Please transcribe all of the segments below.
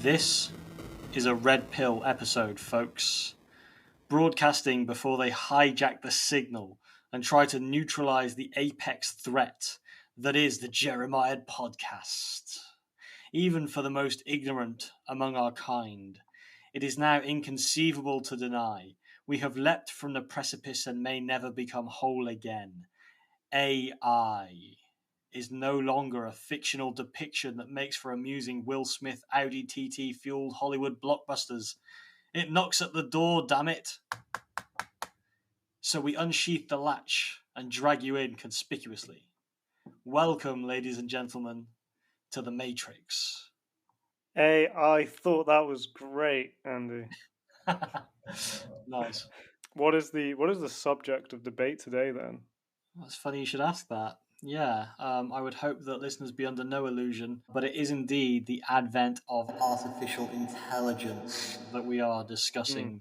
This is a red pill episode, folks. Broadcasting before they hijack the signal and try to neutralize the apex threat that is the Jeremiad podcast. Even for the most ignorant among our kind, it is now inconceivable to deny we have leapt from the precipice and may never become whole again. AI is no longer a fictional depiction that makes for amusing Will Smith Audi TT fueled Hollywood blockbusters. It knocks at the door, damn it. So we unsheath the latch and drag you in conspicuously. Welcome, ladies and gentlemen, to the Matrix. Hey, I thought that was great, Andy. Nice. What is the subject of debate today then? That's funny you should ask that. Yeah, I would hope that listeners be under no illusion, but it is indeed the advent of artificial intelligence that we are discussing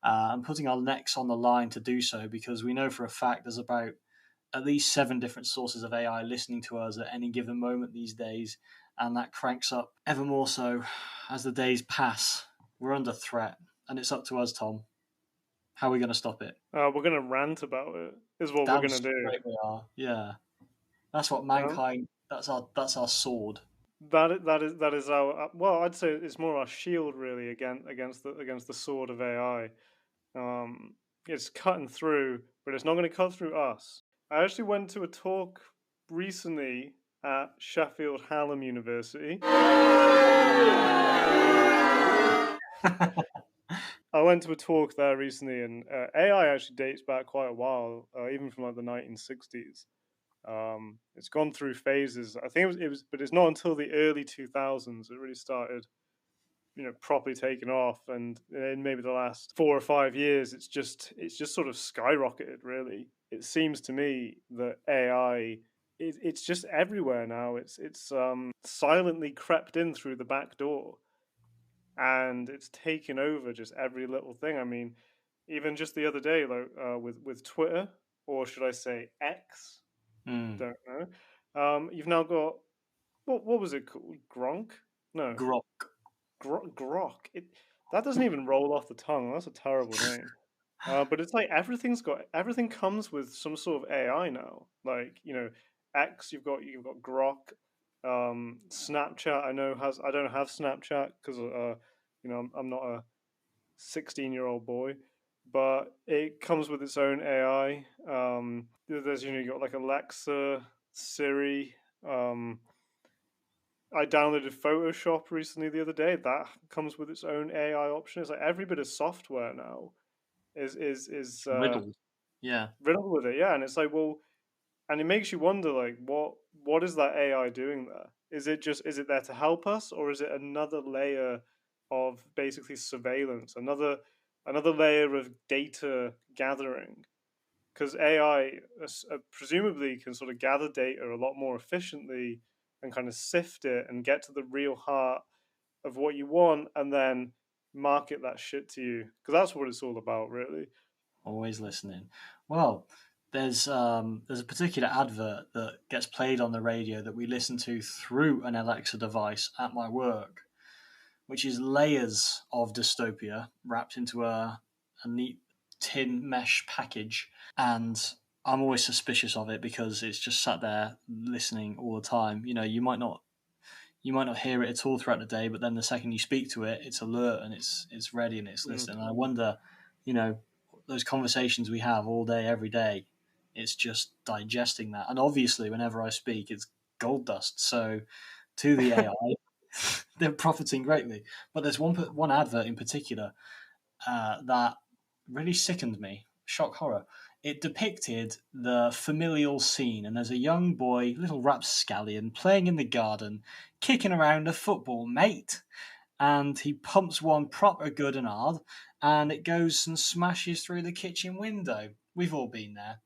and putting our necks on the line to do so, because we know for a fact there's about at least 7 different sources of AI listening to us at any given moment these days, and that cranks up ever more so as the days pass. We're under threat, and it's up to us, Tom. How are we going to stop it? We're gonna rant about it. Is what Damn we're gonna do. straight we are. Yeah, that's what mankind. That's our sword. That is our well. I'd say it's more our shield really against the sword of AI. It's cutting through, but it's not going to cut through us. I actually went to a talk recently at Sheffield Hallam University. I went to a talk there recently, and AI actually dates back quite a while, even from like the 1960s. It's gone through phases. I think it was, but it's not until the early 2000s it really started, properly taking off. And in maybe the last 4 or 5 years, it's just sort of skyrocketed. Really, it seems to me that AI, it's just everywhere now. It's silently crept in through the back door, and it's taken over just every little thing. I mean, even just the other day, like with Twitter, or should I say X? Don't know. You've now got what was it called? Gronk? No, Grok. Grok. That doesn't even roll off the tongue. That's a terrible name. But it's like everything comes with some sort of AI now. Like X. You've got Grok. Snapchat. I don't have Snapchat because I'm not a 16-year-old boy, but it comes with its own AI. There's you got like Alexa, Siri. I downloaded Photoshop recently the other day. That comes with its own AI option. It's like every bit of software now is Riddle. Yeah. riddled with it. Yeah, and it's like, well, and it makes you wonder like what is that AI doing there? Is it there to help us, or is it another layer of basically surveillance, another layer of data gathering? Because AI presumably can sort of gather data a lot more efficiently and kind of sift it and get to the real heart of what you want, and then market that shit to you, because that's what it's all about, really. Always listening. Well, there's a particular advert that gets played on the radio that we listen to through an Alexa device at my work, which is layers of dystopia wrapped into a neat tin mesh package. And I'm always suspicious of it because it's just sat there listening all the time. You might not hear it at all throughout the day, but then the second you speak to it, it's alert and it's ready and it's listening. And I wonder, those conversations we have all day, every day, it's just digesting that. And obviously, whenever I speak, it's gold dust. So to the AI, they're profiting greatly. But there's one advert in particular that really sickened me. Shock horror. It depicted the familial scene, and there's a young boy, little rapscallion, playing in the garden, kicking around a football, mate. And he pumps one proper good and hard, and it goes and smashes through the kitchen window. We've all been there.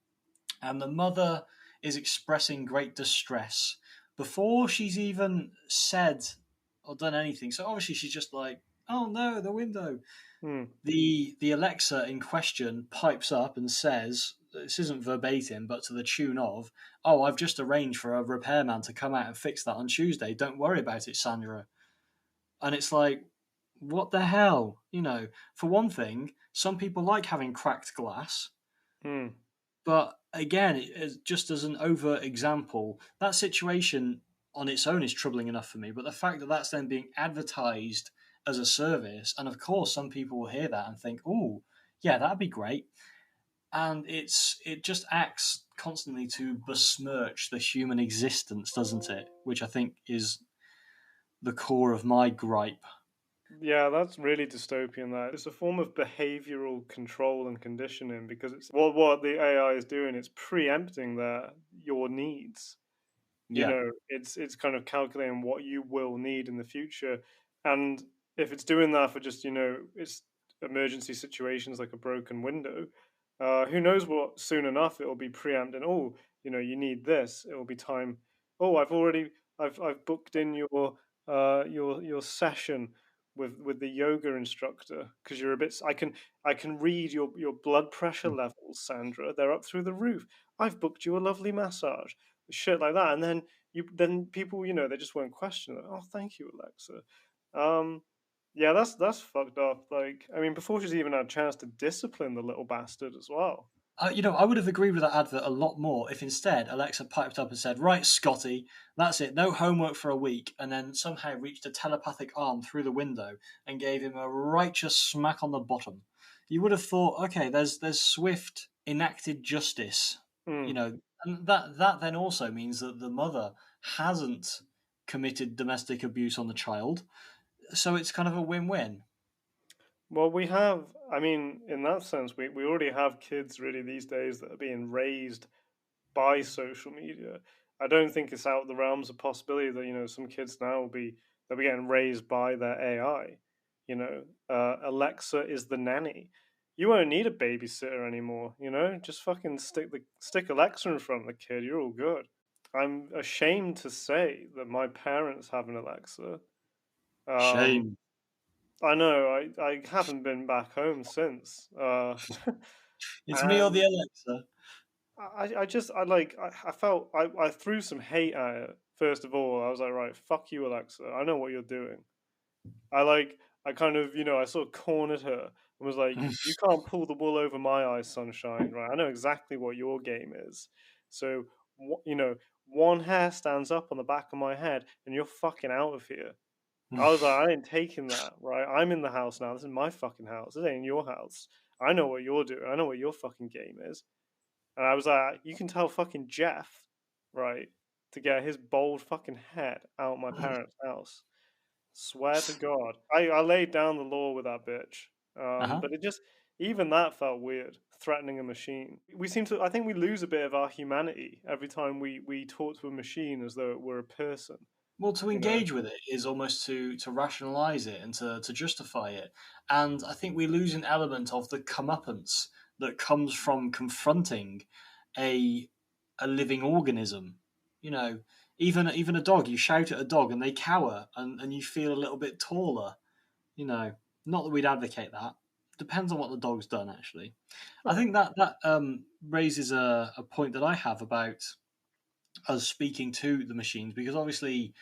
And the mother is expressing great distress before she's even said or done anything. So obviously she's just like, oh no, the window. The Alexa in question pipes up and says, this isn't verbatim, but to the tune of, oh, I've just arranged for a repairman to come out and fix that on Tuesday. Don't worry about it, Sandra. And it's like, What the hell? For one thing, some people like having cracked glass, Hmm. but again, just as an over example, that situation on its own is troubling enough for me. But the fact that that's then being advertised as a service, and of course, some people will hear that and think, "Oh, yeah, that'd be great," and it just acts constantly to besmirch the human existence, doesn't it? Which I think is the core of my gripe. Yeah, that's really dystopian. That it's a form of behavioral control and conditioning because it's what the AI is doing. It's preempting your needs. You Yeah. know, it's kind of calculating what you will need in the future, and if it's doing that for just it's emergency situations like a broken window, who knows what soon enough it will be preempting. Oh, you need this. It will be time. Oh, I've booked in your session with the yoga instructor because you're a bit. I can read your blood pressure levels, Sandra. They're up through the roof. I've booked you a lovely massage, shit like that, and then people, they just won't question it. Oh, thank you, Alexa. Um, yeah, that's fucked up. Like, I mean, before she's even had a chance to discipline the little bastard as well. I would have agreed with that advert a lot more if instead Alexa piped up and said, "Right, Scotty, that's it, no homework for a week," and then somehow reached a telepathic arm through the window and gave him a righteous smack on the bottom. You would have thought, okay, there's swift enacted justice, Hmm. and that then also means that the mother hasn't committed domestic abuse on the child, so it's kind of a win-win. Well, I mean, in that sense, we already have kids really these days that are being raised by social media. I don't think it's out of the realms of possibility that some kids now they'll be getting raised by their AI. Alexa is the nanny. You won't need a babysitter anymore. Just fucking stick Alexa in front of the kid. You're all good. I'm ashamed to say that my parents have an Alexa. Um, Shame. I know I haven't been back home since. It's me or And the Alexa. I felt I threw some hate at it. First of all, I was like, right, fuck you, Alexa. I know what you're doing. I kind of, I sort of cornered her and was like, you can't pull the wool over my eyes, sunshine, right? I know exactly what your game is. So, one hair stands up on the back of my head and you're fucking out of here. I was like, I ain't taking that, right? I'm in the house now. This is my fucking house. This ain't your house. I know what you're doing. I know what your fucking game is. And I was like, you can tell fucking Jeff, right, to get his bald fucking head out of my parents' house. Swear to God. I laid down the law with that bitch. Uh-huh. But it just, even that felt weird, threatening a machine. I think we lose a bit of our humanity every time we talk to a machine as though it were a person, Well, to you know? engage with it is almost to rationalize it and to justify it. And I think we lose an element of the comeuppance that comes from confronting a a living organism. You know, even a dog, you shout at a dog and they cower and you feel a little bit taller, you know. Not that we'd advocate that. Depends on what the dog's done, actually. I Well, think that raises a point that I have about us speaking to the machines, because obviously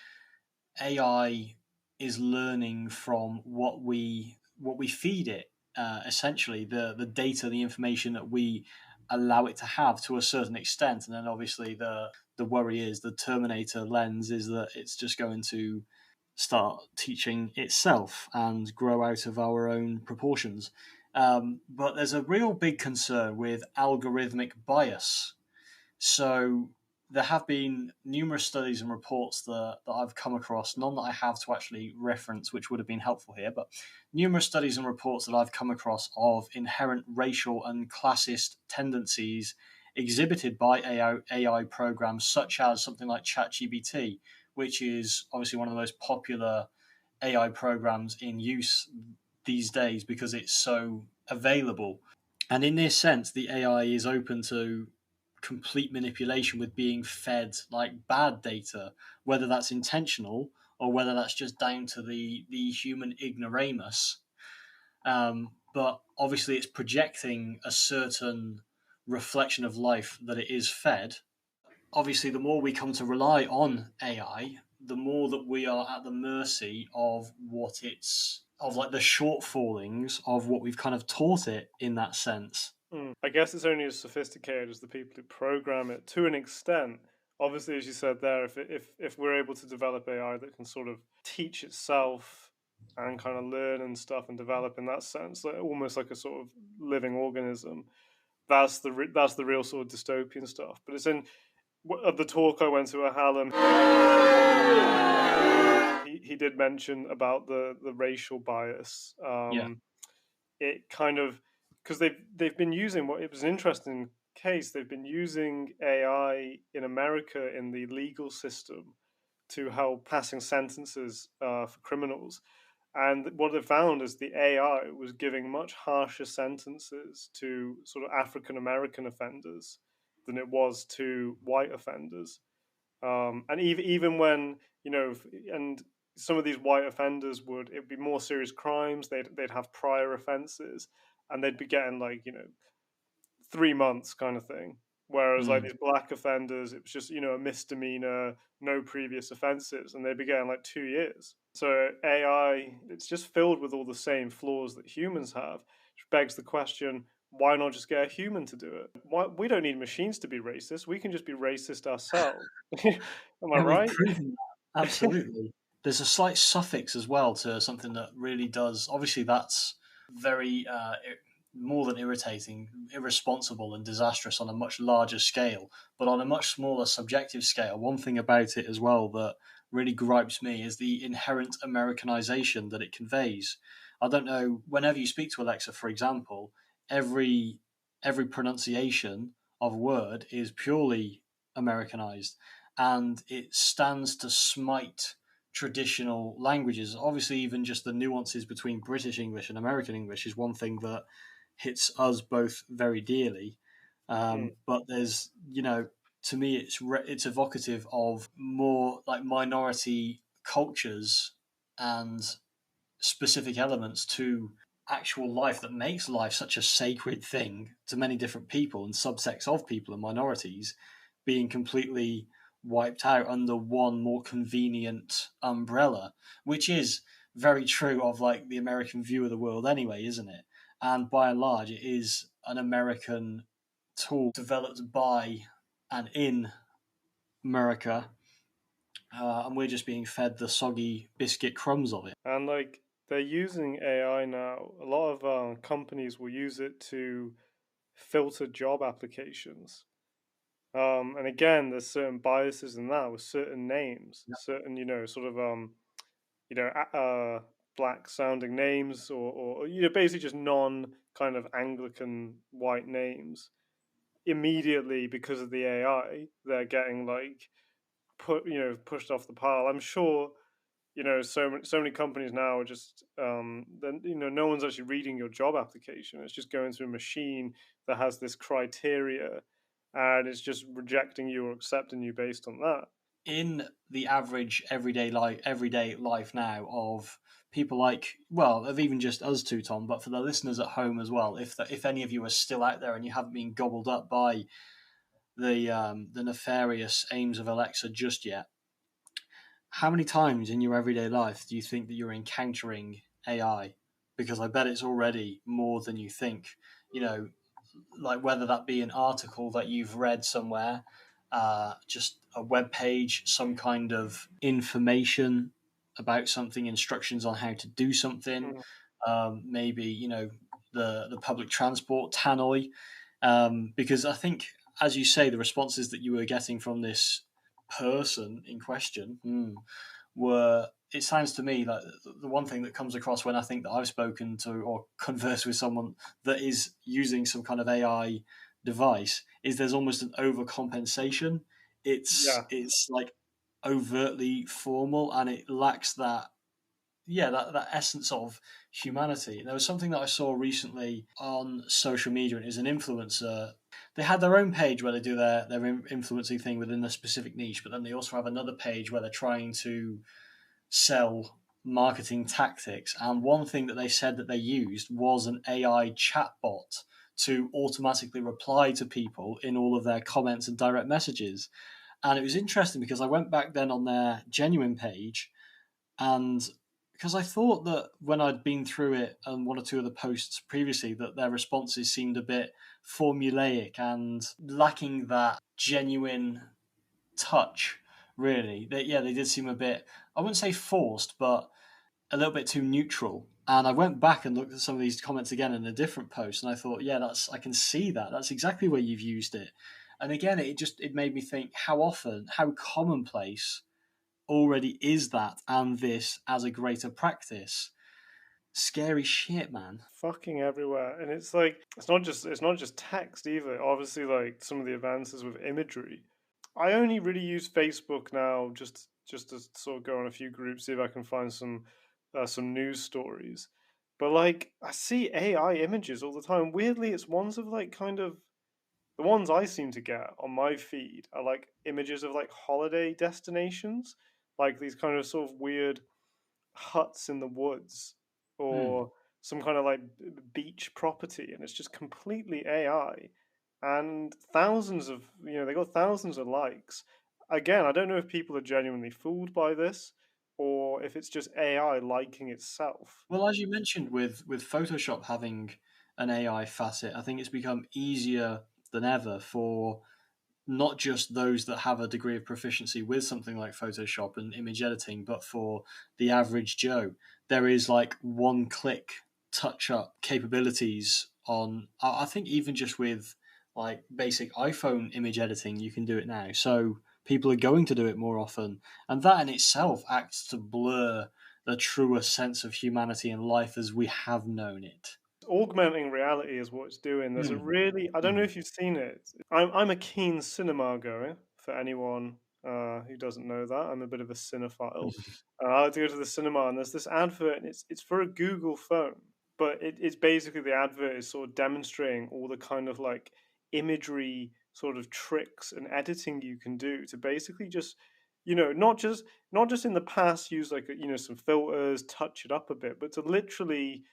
AI is learning from what we feed it. Essentially, the data, the information that we allow it to have to a certain extent, and then obviously the worry is the Terminator lens is that it's just going to start teaching itself and grow out of our own proportions. But there's a real big concern with algorithmic bias. So there have been numerous studies and reports that I've come across, none that I have to actually reference, which would have been helpful here, but numerous studies and reports that I've come across of inherent racial and classist tendencies exhibited by AI programs, such as something like ChatGPT, which is obviously one of the most popular AI programs in use these days because it's so available. And in this sense, the AI is open to complete manipulation with being fed like bad data, whether that's intentional or whether that's just down to the human ignoramus. But obviously, it's projecting a certain reflection of life that it is fed. Obviously, the more we come to rely on AI, the more that we are at the mercy of of like the shortfallings of what we've kind of taught it in that sense. I guess it's only as sophisticated as the people who program it to an extent. Obviously, as you said there, if we're able to develop AI that can sort of teach itself and kind of learn and stuff and develop in that sense, like almost like a sort of living organism, that's the real sort of dystopian stuff. But it's in at the talk I went to at Hallam. He did mention about the racial bias. Yeah. It kind of because they've been using it was an interesting case. They've been using AI in America in the legal system to help passing sentences for criminals. And what they found is the AI was giving much harsher sentences to sort of African American offenders than it was to white offenders. And even when and some of these white offenders it'd be more serious crimes. They'd have prior offenses, and they'd be getting like 3 months kind of thing. Whereas like Mm. these black offenders, it was just a misdemeanor, no previous offenses, and they'd be getting like 2 years. So AI, it's just filled with all the same flaws that humans have, which begs the question: why not just get a human to do it? Why we don't need machines to be racist? We can just be racist ourselves. Am I Yeah, we've right? proven that. Absolutely. There's a slight suffix as well to something that really does. Obviously, that's very more than irritating, irresponsible, and disastrous on a much larger scale. But on a much smaller subjective scale, one thing about it as well that really gripes me is the inherent Americanization that it conveys. I don't know. Whenever you speak to Alexa, for example, every every pronunciation of a word is purely Americanized, and it stands to smite traditional languages. Obviously, even just the nuances between British English and American English is one thing that hits us both very dearly. Mm. But there's, to me, it's evocative of more like minority cultures and specific elements to actual life that makes life such a sacred thing to many different people and subsects of people and minorities being completely wiped out under one more convenient umbrella, which is very true of like the American view of the world anyway, isn't it? And by and large, it is an American tool developed by and in America, and we're just being fed the soggy biscuit crumbs of it. And like they're using AI now. A lot of companies will use it to filter job applications. And again, there's certain biases in that with certain names, certain sort of you know black sounding names, or basically just non kind of Anglican white names. Immediately because of the AI, they're getting like pushed off the pile. I'm sure so many companies now are just then no one's actually reading your job application. It's just going through a machine that has this criteria, and it's just rejecting you or accepting you based on that. In the average everyday life now of people like, well, of even just us two, Tom, but for the listeners at home as well, if any of you are still out there and you haven't been gobbled up by the nefarious aims of Alexa just yet, how many times in your everyday life do you think that you're encountering AI? Because I bet it's already more than you think. You know, like whether that be an article that you've read somewhere, just a web page, some kind of information about something, instructions on how to do something, Mm. maybe the public transport tannoy, because I think, as you say, the responses that you were getting from this person in question were, it sounds to me like the one thing that comes across when I think that I've spoken to or conversed with someone that is using some kind of AI device is there's almost an overcompensation. Yeah. It's like overtly formal and it lacks that, yeah, that essence of humanity. There was something that I saw recently on social media, and it was an influencer. They had their own page where they do their influencing thing within a specific niche, but then they also have another page where they're trying to sell marketing tactics. And one thing that they said that they used was an AI chatbot to automatically reply to people in all of their comments and direct messages. And it was interesting because I went back then on their genuine page, and because I thought that when I'd been through it and one or two of the posts previously, that their responses seemed a bit formulaic and lacking that genuine touch. Really, they did seem a bit. I wouldn't say forced, but a little bit too neutral. And I went back and looked at some of these comments again in a different post, and I thought, yeah, I can see that. That's exactly where you've used it. And again, it made me think how often, how commonplace already is that, and this as a greater practice. Scary shit, man. Fucking everywhere, and it's like it's not just text either. Obviously, like some of the advances with imagery. I only really use Facebook now just to sort of go on a few groups, see if I can find some news stories. But like I see AI images all the time. Weirdly, it's ones of like kind of the ones I seem to get on my feed are like images of like holiday destinations, like these kind of sort of weird huts in the woods Hmm. or some kind of like beach property, and it's just completely AI. And they got thousands of likes. Again, I don't know if people are genuinely fooled by this or if it's just AI liking itself. Well, as you mentioned, with Photoshop having an AI facet, I think it's become easier than ever for not just those that have a degree of proficiency with something like Photoshop and image editing, but for the average Joe. There is like one click touch up capabilities on, I think, even just with like basic iPhone image editing, you can do it now. So people are going to do it more often. And that in itself acts to blur the truer sense of humanity and life as we have known it. Augmenting reality is what it's doing. There's a Mm. really, I don't know Mm. if you've seen it. I'm a keen cinema goer for anyone who doesn't know that. I'm a bit of a cinephile. I like to go to the cinema, and there's this advert, and it's for a Google phone, but it's basically the advert is sort of demonstrating all the kind of like imagery sort of tricks and editing you can do to basically just not just in the past use like some filters, touch it up a bit, but to literally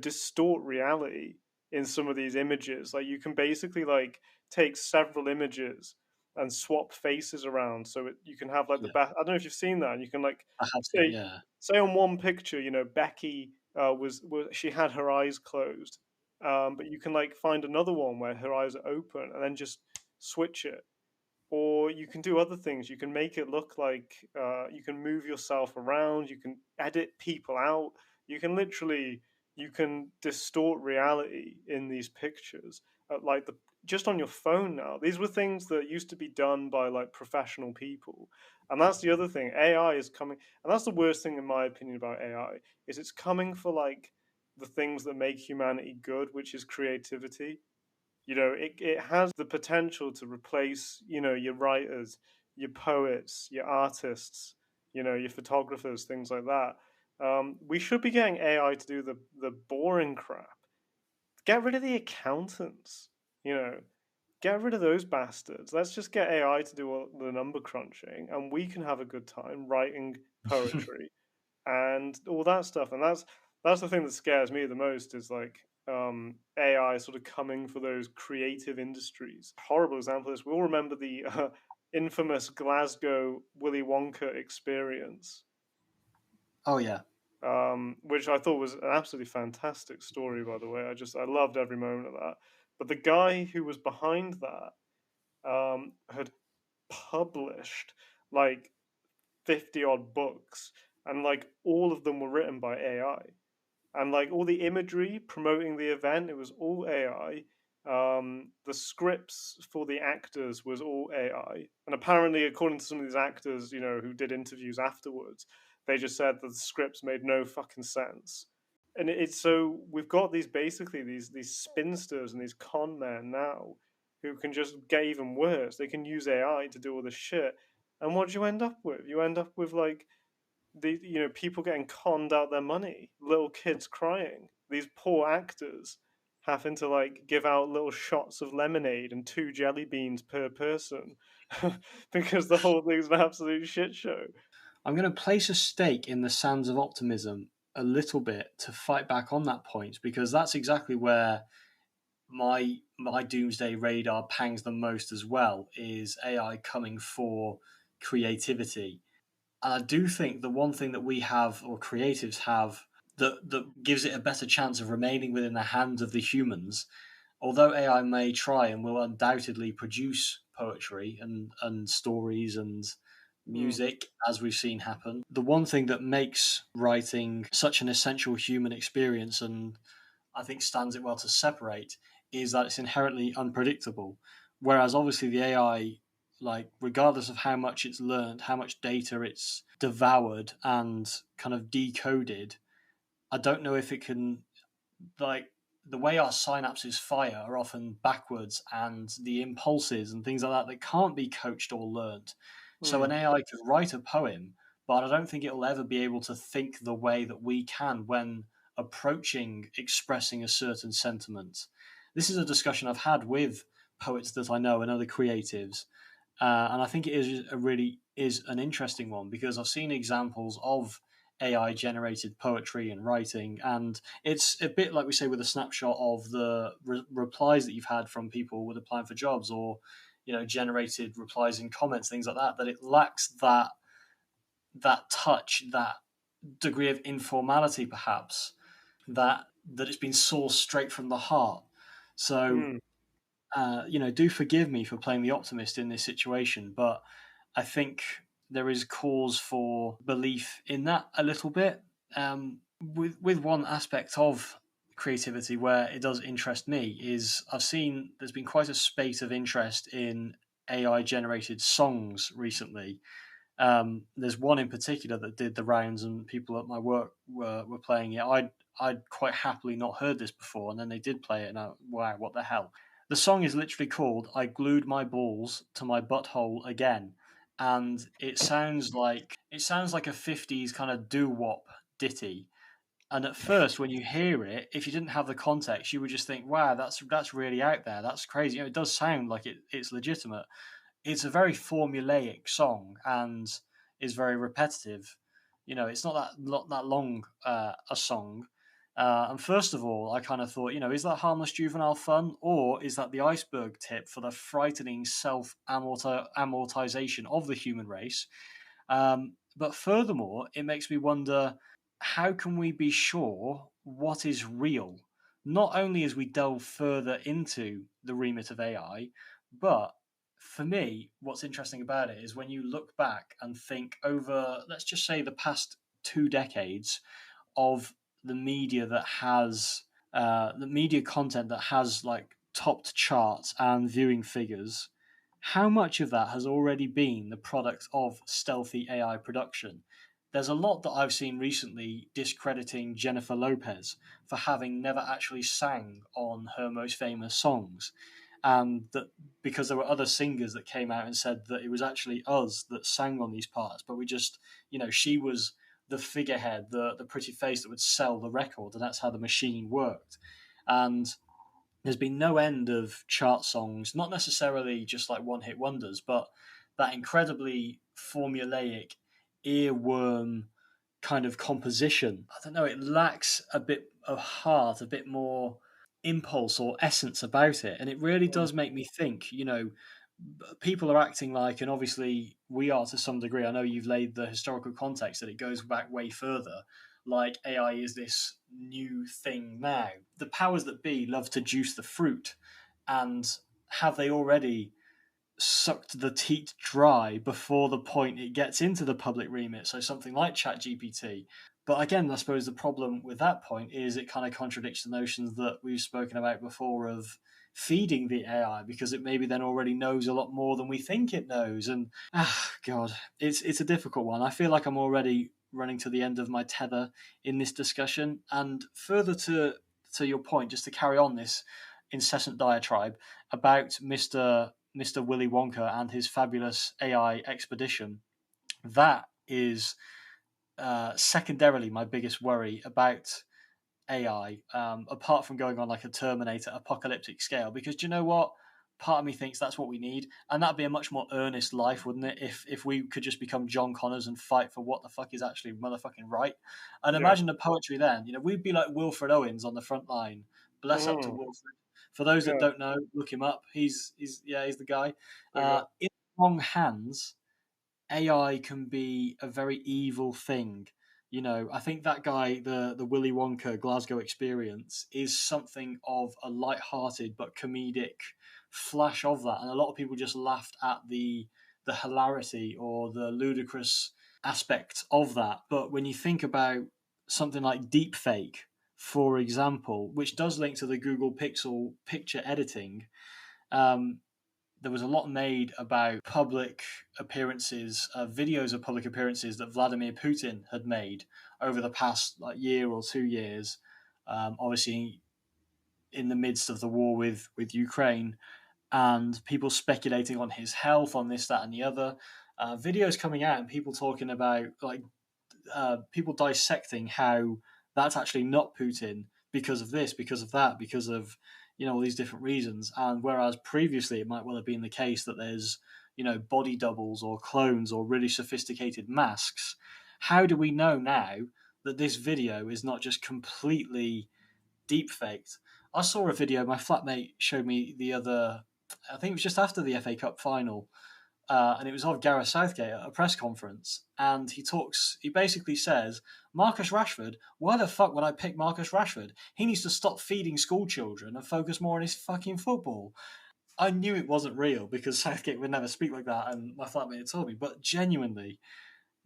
distort reality in some of these images. Like you can basically like take several images and swap faces around so you can have like the Yeah, back. I don't know if you've seen that, and you can like I have seen. say Yeah, say on one picture, Becky was she had her eyes closed, but you can like find another one where her eyes are open, and then just switch it. Or you can do other things. You can make it look like you can move yourself around. You can edit people out. You can literally you can distort reality in these pictures, like the just on your phone now. These were things that used to be done by like professional people, and that's the other thing. AI is coming, and that's the worst thing in my opinion about AI is it's coming for like the things that make humanity good, which is creativity. It has the potential to replace, your writers, your poets, your artists, your photographers, things like that. We should be getting AI to do the boring crap. Get rid of the accountants, you know, get rid of those bastards. Let's just get AI to do all the number crunching, and we can have a good time writing poetry and all that stuff. And that's the thing that scares me the most is like AI sort of coming for those creative industries. Horrible example is we all remember the infamous Glasgow Willy Wonka experience, oh yeah. which I thought was an absolutely fantastic story. By the way, I loved every moment of that. But the guy who was behind that had published like 50 odd books, and like all of them were written by AI, and like all the imagery promoting the event, it was all AI. The scripts for the actors was all AI, and apparently, according to some of these actors, who did interviews afterwards, they just said that the scripts made no fucking sense. And it's so we've got these spinsters and these con men now who can just get even worse. They can use AI to do all this shit, and what do you end up with? You end up with like people getting conned out their money, little kids crying, these poor actors having to like give out little shots of lemonade and two jelly beans per person because the whole thing's an absolute shit show. I'm going to place a stake in the sands of optimism a little bit to fight back on that point because that's exactly where my doomsday radar pangs the most as well is AI coming for creativity. And I do think the one thing that we have, or creatives have, that gives it a better chance of remaining within the hands of the humans, although AI may try and will undoubtedly produce poetry and stories and Mm. music, as we've seen happen, the one thing that makes writing such an essential human experience, and I think stands it well to separate, is that it's inherently unpredictable. Whereas obviously the AI, like regardless of how much it's learned, how much data it's devoured and kind of decoded, I don't know if it can, like, the way our synapses fire are often backwards, and the impulses and things like that that can't be coached or learnt. So Mm. an AI could write a poem, but I don't think it'll ever be able to think the way that we can when approaching expressing a certain sentiment. This is a discussion I've had with poets that I know and other creatives, and I think it is a really is an interesting one because I've seen examples of AI generated poetry and writing, and it's a bit like we say with a snapshot of the replies that you've had from people with applying for jobs, or generated replies and comments, things like that. That it lacks that touch, that degree of informality, perhaps that it's been sourced straight from the heart. So Mm. do forgive me for playing the optimist in this situation, but I think there is cause for belief in that a little bit. With one aspect of creativity where it does interest me is I've seen there's been quite a spate of interest in AI generated songs recently. There's one in particular that did the rounds, and people at my work were playing it. I'd quite happily not heard this before, and then they did play it, and wow, what the hell? The song is literally called "I Glued My Balls to My Butthole Again," and it sounds like a '50s kind of doo wop ditty. And at first, when you hear it, if you didn't have the context, you would just think, "Wow, that's really out there. That's crazy." It does sound like it's legitimate. It's a very formulaic song and is very repetitive. It's not that long a song. And first of all, I kind of thought, is that harmless juvenile fun, or is that the iceberg tip for the frightening self amortization of the human race? But furthermore, it makes me wonder, how can we be sure what is real? Not only as we delve further into the remit of AI, but for me, what's interesting about it is when you look back and think over, let's just say, the past 2 decades of the media that has the media content that has like topped charts and viewing figures, how much of that has already been the product of stealthy AI production? There's a lot that I've seen recently discrediting Jennifer Lopez for having never actually sang on her most famous songs. And that because there were other singers that came out and said that it was actually us that sang on these parts, but we just, she was the figurehead, the pretty face that would sell the record, and that's how the machine worked. And there's been no end of chart songs, not necessarily just like one hit wonders, but that incredibly formulaic, earworm kind of composition. I don't know, it lacks a bit of heart, a bit more impulse or essence about it. And it really Mm. does make me think, people are acting like, and obviously we are to some degree. I know you've laid the historical context that it goes back way further. Like AI is this new thing now. The powers that be love to juice the fruit, and have they already sucked the teat dry before the point it gets into the public remit? So something like ChatGPT. But again, I suppose the problem with that point is it kind of contradicts the notions that we've spoken about before of feeding the AI, because it maybe then already knows a lot more than we think it knows. And God, it's a difficult one. I feel like I'm already running to the end of my tether in this discussion. And further to your point, just to carry on this incessant diatribe about Mr. Willy Wonka and his fabulous AI expedition, that is secondarily my biggest worry about AI, apart from going on like a Terminator apocalyptic scale. Because do you know what? Part of me thinks that's what we need, and that'd be a much more earnest life, wouldn't it? If we could just become John Connors and fight for what the fuck is actually motherfucking right. And Yeah. imagine the poetry then. We'd be like Wilfred Owens on the front line. Bless up to Mm. Wilfred. For those that Yeah. don't know, look him up. He's the guy. There you go. In wrong hands, AI can be a very evil thing. You know, I think that guy, the Willy Wonka Glasgow experience, is something of a light-hearted but comedic flash of that, and a lot of people just laughed at the hilarity or the ludicrous aspect of that. But when you think about something like deepfake, for example, which does link to the Google Pixel picture editing, um, there was a lot made about public appearances, videos of public appearances that Vladimir Putin had made over the past like year or 2 years. Obviously, in the midst of the war with Ukraine, and people speculating on his health, on this, that, and the other. Videos coming out and people talking about like people dissecting how that's actually not Putin because of this, because of that, because of all these different reasons. And whereas previously it might well have been the case that there's body doubles or clones or really sophisticated masks, how do we know now that this video is not just completely deep faked? I saw a video my flatmate showed me the other. I think it was just after the FA Cup final, and it was of Gareth Southgate at a press conference, and he basically says, Marcus Rashford, why the fuck would I pick Marcus Rashford? He needs to stop feeding school children and focus more on his fucking football. I knew it wasn't real because Southgate would never speak like that, and my flatmate had told me, but genuinely,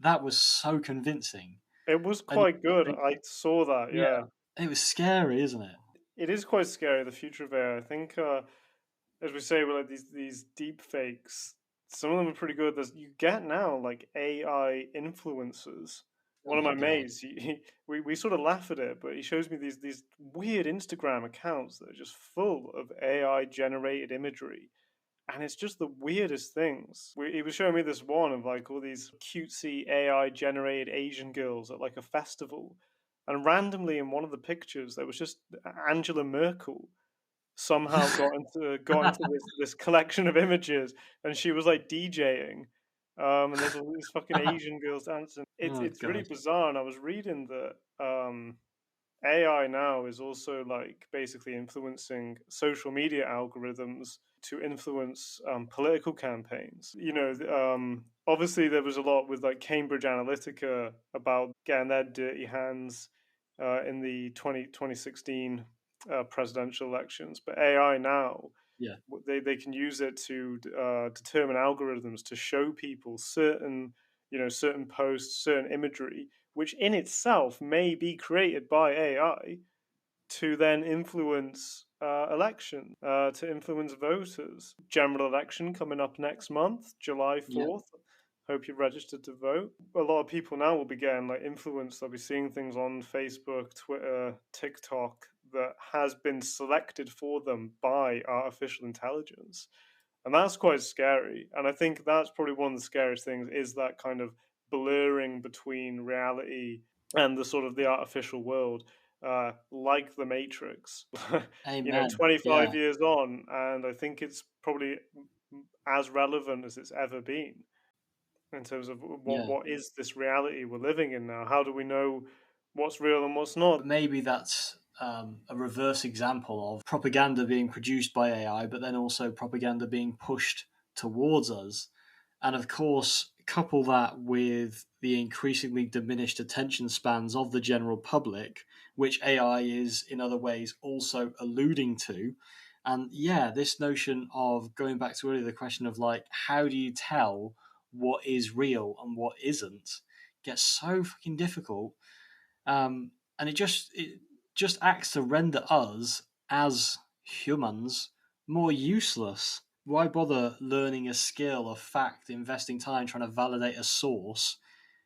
that was so convincing. It was And quite good. I saw that, yeah, yeah. it was scary, isn't it? It is quite scary, the future of AI. I think, as we say, with like these deep fakes, some of them are pretty good. You get now like AI influencers. Oh One of my my god. mates, we sort of laugh at it, but he shows me these weird Instagram accounts that are just full of AI generated imagery, and it's just the weirdest things. He was showing me this one of like all these cutesy AI generated Asian girls at like a festival, and randomly in one of the pictures there was just Angela Merkel somehow got into this collection of images, and she was like DJing, and there's all these fucking Asian girls dancing. It's Oh it's really god. bizarre, and I was reading that AI now is also like basically influencing social media algorithms to influence political campaigns. Obviously there was a lot with like Cambridge Analytica about getting their dirty hands in the 2016 presidential elections, but AI now Yeah. they can use it to determine algorithms to show people certain posts, certain imagery, which in itself may be created by AI to then influence election, to influence voters. General election coming up next month, July Yeah. 4th. Hope you're registered to vote. A lot of people now will be getting like influenced. They'll be seeing things on Facebook, Twitter, TikTok that has been selected for them by artificial intelligence. And that's quite scary. And I think that's probably one of the scariest things is that kind of blurring between reality and the sort of the artificial world, like the Matrix. Amen. 25 Yeah. years on, and I think it's probably as relevant as it's ever been in terms of Yeah. what is this reality we're living in now? How do we know what's real and what's not? But maybe that's a reverse example of propaganda being produced by AI, but then also propaganda being pushed towards us. And of course, couple that with the increasingly diminished attention spans of the general public, which AI is in other ways also alluding to. And yeah, this notion of going back to earlier, the question of like, how do you tell what is real and what isn't gets so fucking difficult, and it just acts to render us as humans more useless. Why bother learning a skill, a fact, investing time trying to validate a source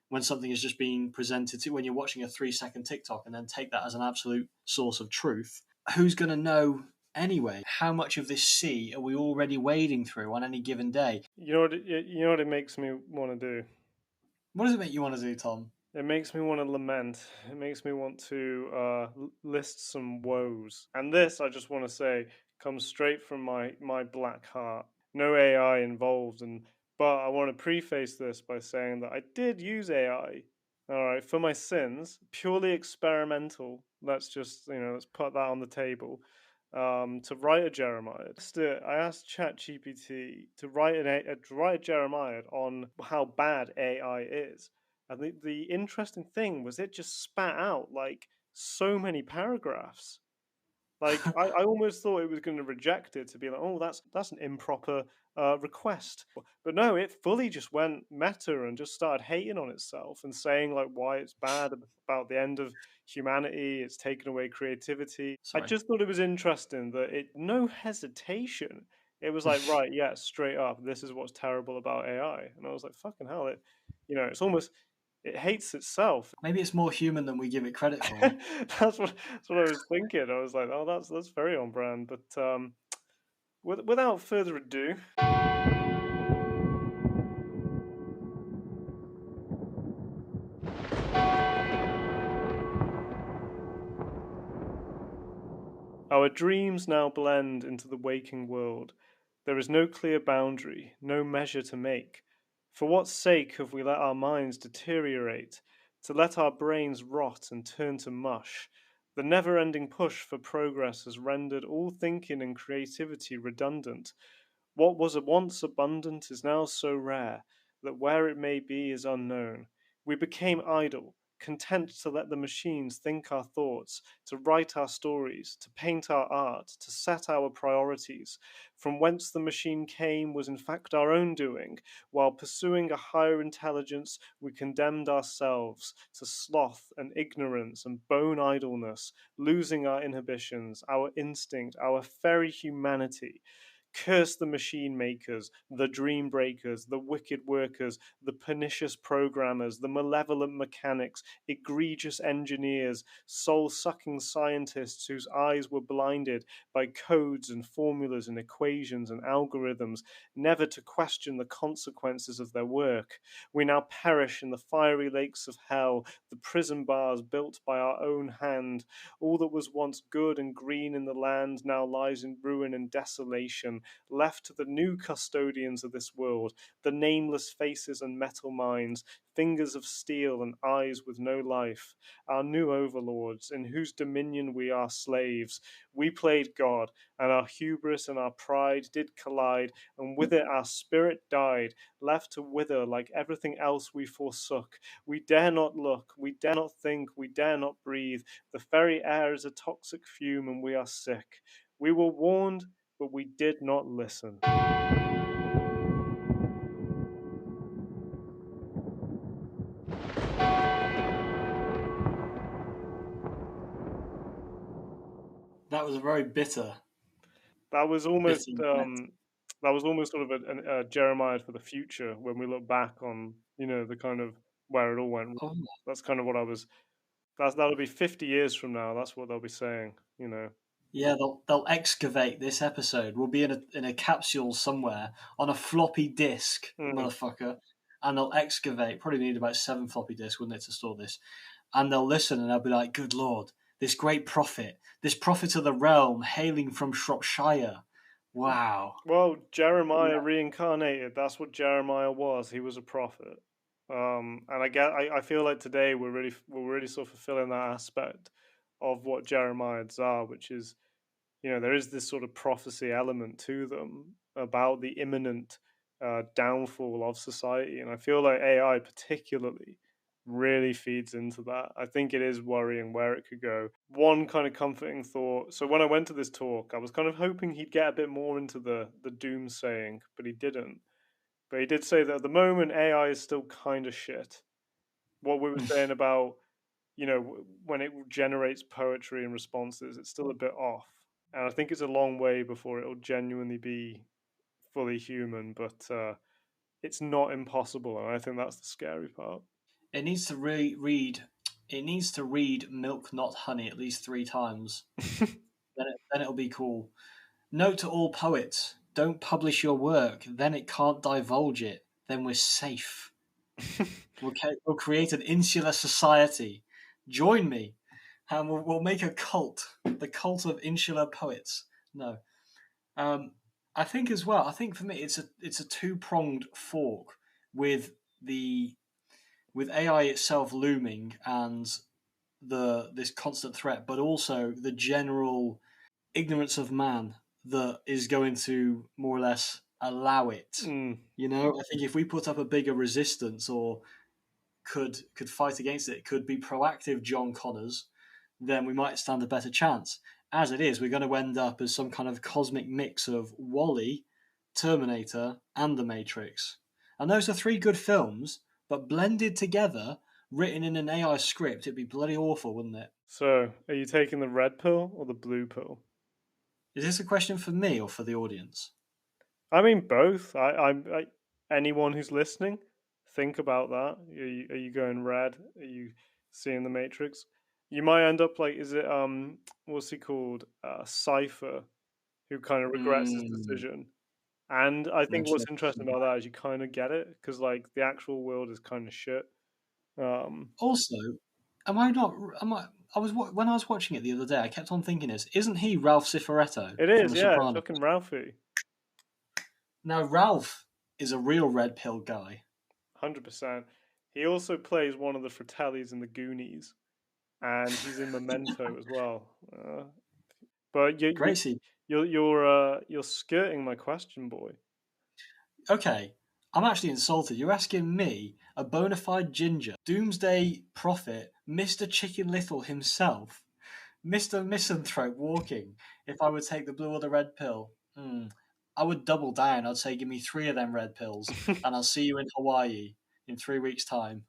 when something is just being presented to when you're watching a 3-second TikTok and then take that as an absolute source of truth? Who's going to know anyway? How much of this sea are we already wading through on any given day? You know what it makes me want to do. What does it make you want to do, Tom? It makes me want to lament. It makes me want to list some woes. And this, I just want to say, comes straight from my black heart. No AI involved, but I want to preface this by saying that I did use AI. All right, for my sins, purely experimental. Let's just let's put that on the table. to write a Jeremiad. I asked ChatGPT to write to write a Jeremiad on how bad AI is, and the interesting thing was it just spat out like so many paragraphs. Like I almost thought it was going to reject it to be like, oh, that's an improper request, but no, it fully just went meta and just started hating on itself and saying like why it's bad about the end of humanity, it's taken away creativity. I Sorry. just thought it was interesting that it no hesitation. It was like, right, yeah, straight up, this is what's terrible about AI, and I was like, fucking hell, it's almost it hates itself. Maybe it's more human than we give it credit for. That's what I was thinking. I was like, oh, that's very on brand. But without further ado, our dreams now blend into the waking world. There is no clear boundary, no measure to make. For what sake have we let our minds deteriorate, to let our brains rot and turn to mush? The never ending push for progress has rendered all thinking and creativity redundant. What was once abundant is now so rare that where it may be is unknown. We became idle, content to let the machines think our thoughts, to write our stories, to paint our art, to set our priorities. From whence the machine came was in fact our own doing. While pursuing a higher intelligence, we condemned ourselves to sloth and ignorance and bone idleness, losing our inhibitions, our instinct, our very humanity. Curse the machine makers, the dream breakers, the wicked workers, the pernicious programmers, the malevolent mechanics, egregious engineers, soul sucking scientists whose eyes were blinded by codes and formulas and equations and algorithms, never to question the consequences of their work. We now perish in the fiery lakes of hell, the prison bars built by our own hand. All that was once good and green in the land now lies in ruin and desolation, left to the new custodians of this world, the nameless faces and metal minds, fingers of steel and eyes with no life, our new overlords, in whose dominion we are slaves. We played God, and our hubris and our pride did collide, and with it our spirit died, left to wither like everything else we forsook. We dare not look, we dare not think, we dare not breathe. The very air is a toxic fume, and we are sick. We were warned, but we did not listen. That was a very bitter, That was bitter almost note. that was almost sort of a Jeremiad for the future when we look back on the kind of where it all went. Oh, That's kind of what I was. That'll be 50 years from now. That's what they'll be saying. yeah, they'll excavate this episode. We'll be in a capsule somewhere on a floppy disk, Mm. motherfucker, and they'll excavate. Probably need about 7 floppy disks, wouldn't it, to store this? And they'll listen and they'll be like, "Good lord, this great prophet, this prophet of the realm, hailing from Shropshire. Wow." Well, Yeah. Jeremiah reincarnated. That's what Jeremiah was. He was a prophet. And I feel like today we're really sort of fulfilling that aspect of what Jeremiads are, which is, there is this sort of prophecy element to them about the imminent downfall of society, and I feel like AI particularly really feeds into that. I think it is worrying where it could go. One kind of comforting thought. So when I went to this talk, I was kind of hoping he'd get a bit more into the doomsaying, but he didn't. But he did say that at the moment AI is still kind of shit. What we were saying about when it generates poetry and responses, it's still a bit off. And I think it's a long way before it'll genuinely be fully human, but it's not impossible, and I think that's the scary part. It needs to read. It needs to read "Milk Not Honey" at least 3 times. Then it'll be cool. Note to all poets: don't publish your work. Then it can't divulge it. Then we're safe. We'll create an insular society. Join me, and we'll make a cult. The cult of insular poets. No, um, I think as well. I think for me, it's a two-pronged fork with the with AI itself looming and this constant threat, but also the general ignorance of man that is going to more or less allow it. Mm. I think if we put up a bigger resistance or could fight against it, could be proactive John Connors, then we might stand a better chance. As it is, we're going to end up as some kind of cosmic mix of Wall-E, Terminator, and The Matrix. And those are three good films, but blended together, written in an AI script, it'd be bloody awful, wouldn't it? So, are you taking the red pill or the blue pill? Is this a question for me or for the audience? I mean, both. Anyone who's listening, think about that. Are you going red? Are you seeing the Matrix? You might end up like, is it what's he called? Cipher, who kind of regrets his Mm, decision. And I think what's interesting interesting. about that is you kind of get it because like the actual world is kind of shit. Also, am I not? Am I? I was when I was watching it the other day. I kept on thinking, isn't he Ralph Cifaretto It from is, The yeah, Sopranos? fucking Ralphie, Now Ralph is a real red pill guy. 100%. He also plays one of the Fratellis in the Goonies, and he's in Memento as well. But Great scene. you're skirting my question, boy. Okay, I'm actually insulted. You're asking me, a bona fide ginger, doomsday prophet, Mr. Chicken Little himself, Mr. Misanthrope walking, if I would take the blue or the red pill. I would double down. I'd say, give me three of them red pills, and I'll see you in Hawaii in 3 weeks' time.